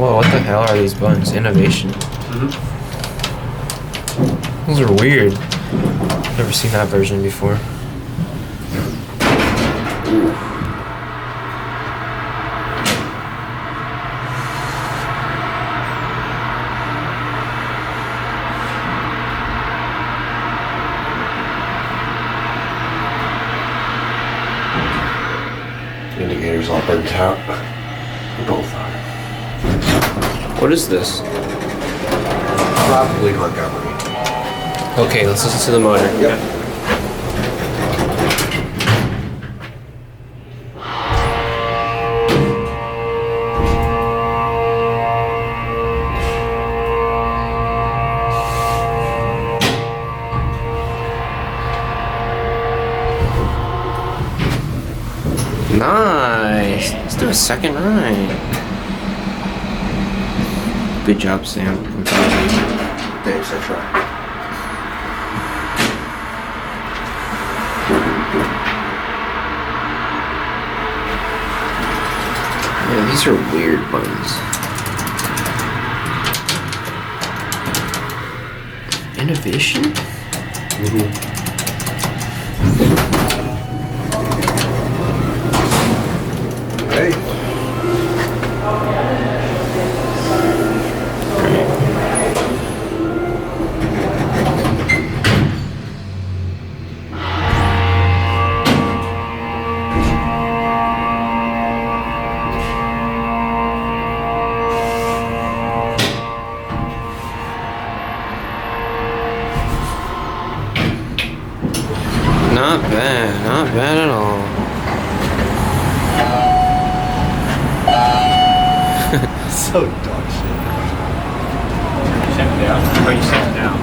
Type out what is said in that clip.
Whoa, what the hell are these buttons? Innovation. Those are weird. Never seen that version before. Indicator's all burnt out. Both are. What is this? Probably Montgomery. Okay, let's listen to the motor. Yep. Nice. Let's do a second ride. Good job, Sam. I'm proud of you. Thanks, I tried. Yeah, these are weird buttons. Innovation? Hey. Not bad at all. So dog shit. You sent it down? Oh, you sent it down.